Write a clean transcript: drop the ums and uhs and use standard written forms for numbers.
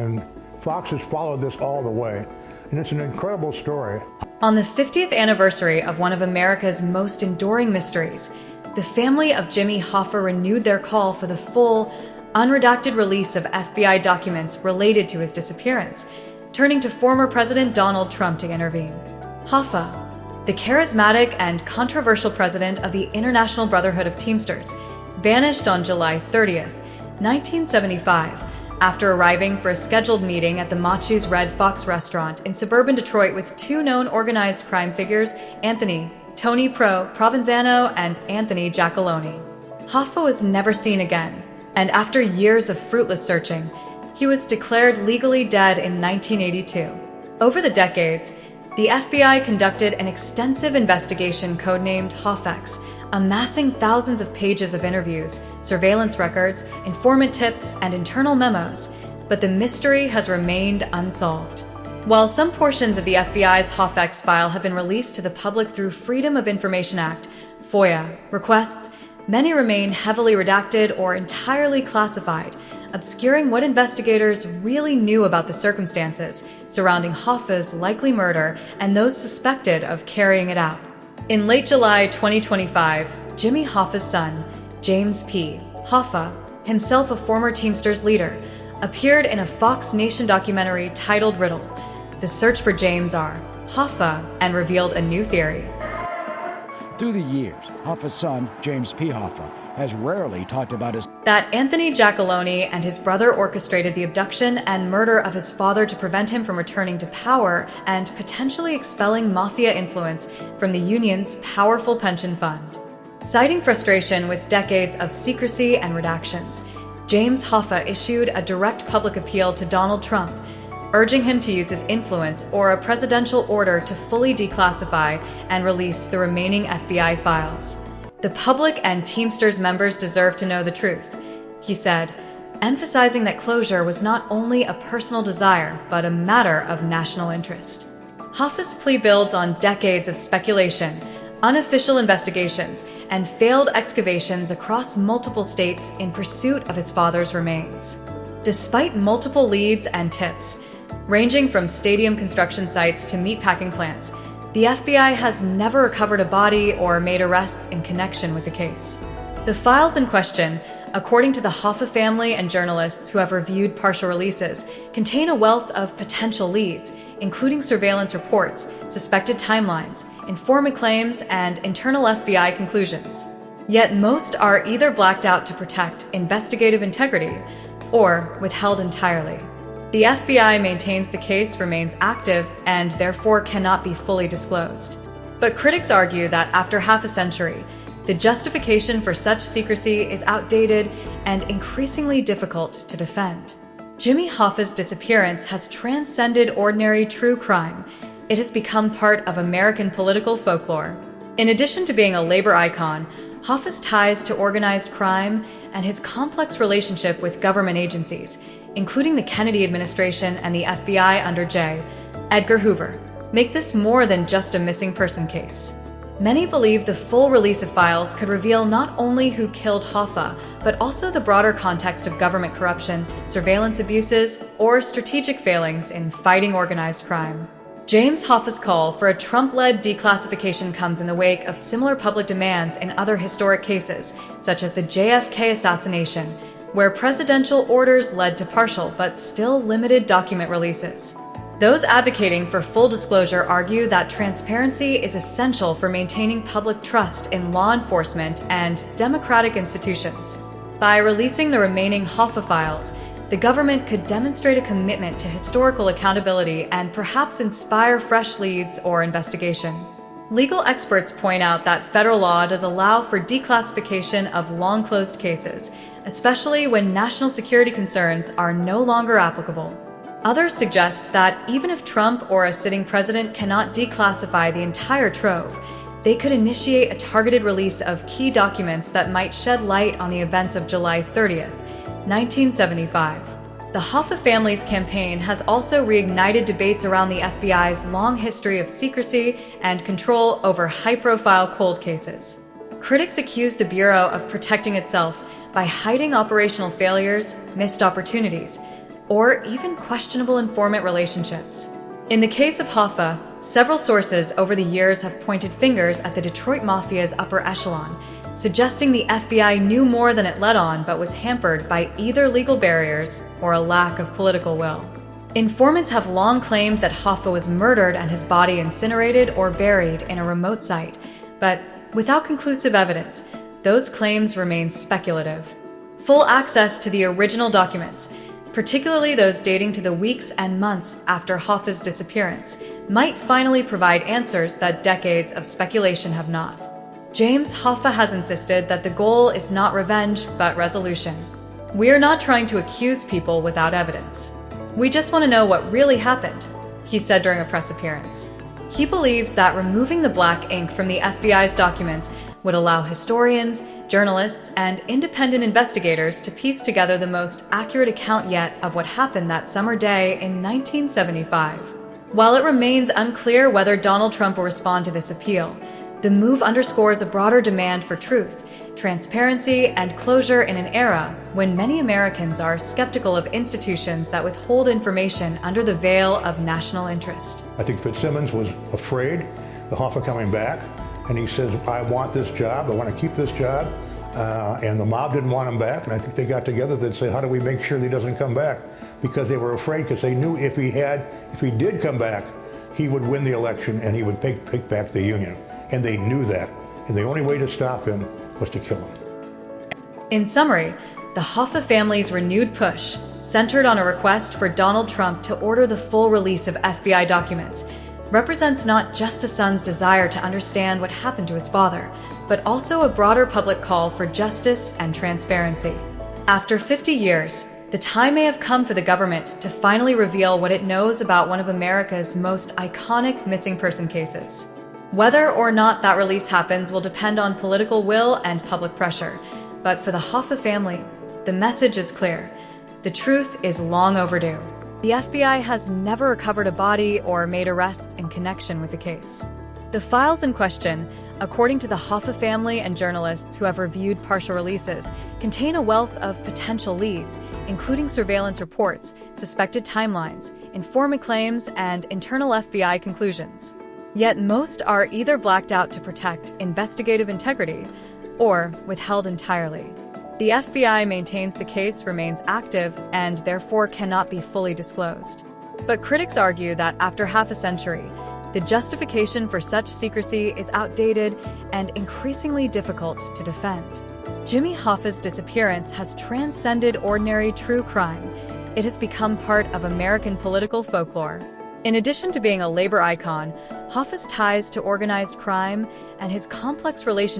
And Fox has followed this all the way, and it's an incredible story. On the 50th anniversary of one of America's most enduring mysteries, the family of Jimmy Hoffa renewed their call for the full, unredacted release of FBI documents related to his disappearance, turning to former President Donald Trump to intervene. Hoffa, the charismatic and controversial president of the International Brotherhood of Teamsters, vanished on July 30th, 1975, after arriving for a scheduled meeting at the Machu's Red Fox restaurant in suburban Detroit with two known organized crime figures, Tony Provenzano and Anthony Giacalone. Hoffa was never seen again, and after years of fruitless searching, he was declared legally dead in 1982. Over the decades, the FBI conducted an extensive investigation codenamed Hoffex, amassing thousands of pages of interviews, surveillance records, informant tips, and internal memos, but the mystery has remained unsolved. While some portions of the FBI's Hoffex file have been released to the public through Freedom of Information Act (FOIA) requests, many remain heavily redacted or entirely classified, obscuring what investigators really knew about the circumstances surrounding Hoffa's likely murder and those suspected of carrying it out. In late July 2025, Jimmy Hoffa's son, James P. Hoffa, himself a former Teamsters leader, appeared in a Fox Nation documentary titled Riddle: The Search for James R. Hoffa, and revealed a new theory. Through the years, Hoffa's son, James P. Hoffa, has rarely talked about his That Anthony Giacalone and his brother orchestrated the abduction and murder of his father to prevent him from returning to power and potentially expelling mafia influence from the union's powerful pension fund. Citing frustration with decades of secrecy and redactions, James Hoffa issued a direct public appeal to Donald Trump, urging him to use his influence or a presidential order to fully declassify and release the remaining FBI files. "The public and Teamsters members deserve to know the truth," he said, emphasizing that closure was not only a personal desire, but a matter of national interest. Hoffa's plea builds on decades of speculation, unofficial investigations, and failed excavations across multiple states in pursuit of his father's remains. Despite multiple leads and tips, ranging from stadium construction sites to meatpacking plants, the FBI has never recovered a body or made arrests in connection with the case. The files in question, according to the Hoffa family and journalists who have reviewed partial releases, contain a wealth of potential leads, including surveillance reports, suspected timelines, informant claims, and internal FBI conclusions. Yet most are either blacked out to protect investigative integrity or withheld entirely. The FBI maintains the case remains active and therefore cannot be fully disclosed. But critics argue that after half a century, the justification for such secrecy is outdated and increasingly difficult to defend. Jimmy Hoffa's disappearance has transcended ordinary true crime. It has become part of American political folklore. In addition to being a labor icon, Hoffa's ties to organized crime and his complex relationship with government agencies, including the Kennedy administration and the FBI under J. Edgar Hoover, make this more than just a missing person case. Many believe the full release of files could reveal not only who killed Hoffa, but also the broader context of government corruption, surveillance abuses, or strategic failings in fighting organized crime. James Hoffa's call for a Trump-led declassification comes in the wake of similar public demands in other historic cases, such as the JFK assassination, where presidential orders led to partial but still limited document releases. Those advocating for full disclosure argue that transparency is essential for maintaining public trust in law enforcement and democratic institutions. By releasing the remaining Hoffa files, the government could demonstrate a commitment to historical accountability and perhaps inspire fresh leads or investigation. Legal experts point out that federal law does allow for declassification of long-closed cases, especially when national security concerns are no longer applicable. Others suggest that even if Trump or a sitting president cannot declassify the entire trove, they could initiate a targeted release of key documents that might shed light on the events of July 30th, 1975. The Hoffa family's campaign has also reignited debates around the FBI's long history of secrecy and control over high-profile cold cases. Critics accuse the Bureau of protecting itself by hiding operational failures, missed opportunities, or even questionable informant relationships. In the case of Hoffa, several sources over the years have pointed fingers at the Detroit Mafia's upper echelon, suggesting the FBI knew more than it let on but was hampered by either legal barriers or a lack of political will. Informants have long claimed that Hoffa was murdered and his body incinerated or buried in a remote site, but without conclusive evidence, those claims remain speculative. Full access to the original documents, particularly those dating to the weeks and months after Hoffa's disappearance, might finally provide answers that decades of speculation have not. James Hoffa has insisted that the goal is not revenge, but resolution. "We are not trying to accuse people without evidence. We just want to know what really happened," he said during a press appearance. He believes that removing the black ink from the FBI's documents would allow historians, journalists, and independent investigators to piece together the most accurate account yet of what happened that summer day in 1975. While it remains unclear whether Donald Trump will respond to this appeal, the move underscores a broader demand for truth, transparency, and closure in an era when many Americans are skeptical of institutions that withhold information under the veil of national interest. I think Fitzsimmons was afraid of Hoffa coming back, and he says, "I want this job, I want to keep this job," and the mob didn't want him back, and I think they got together and said, "How do we make sure that he doesn't come back?" Because they were afraid, because they knew if he did come back, he would win the election and he would pick back the Union. And they knew that, and the only way to stop him was to kill him. In summary, the Hoffa family's renewed push, centered on a request for Donald Trump to order the full release of FBI documents, represents not just a son's desire to understand what happened to his father, but also a broader public call for justice and transparency. After 50 years, the time may have come for the government to finally reveal what it knows about one of America's most iconic missing person cases. Whether or not that release happens will depend on political will and public pressure. But for the Hoffa family, the message is clear. The truth is long overdue. The FBI has never recovered a body or made arrests in connection with the case. The files in question, according to the Hoffa family and journalists who have reviewed partial releases, contain a wealth of potential leads, including surveillance reports, suspected timelines, informant claims, and internal FBI conclusions. Yet most are either blacked out to protect investigative integrity or withheld entirely. The FBI maintains the case remains active and therefore cannot be fully disclosed. But critics argue that after half a century, the justification for such secrecy is outdated and increasingly difficult to defend. Jimmy Hoffa's disappearance has transcended ordinary true crime. It has become part of American political folklore. In addition to being a labor icon, Hoffa's ties to organized crime and his complex relationship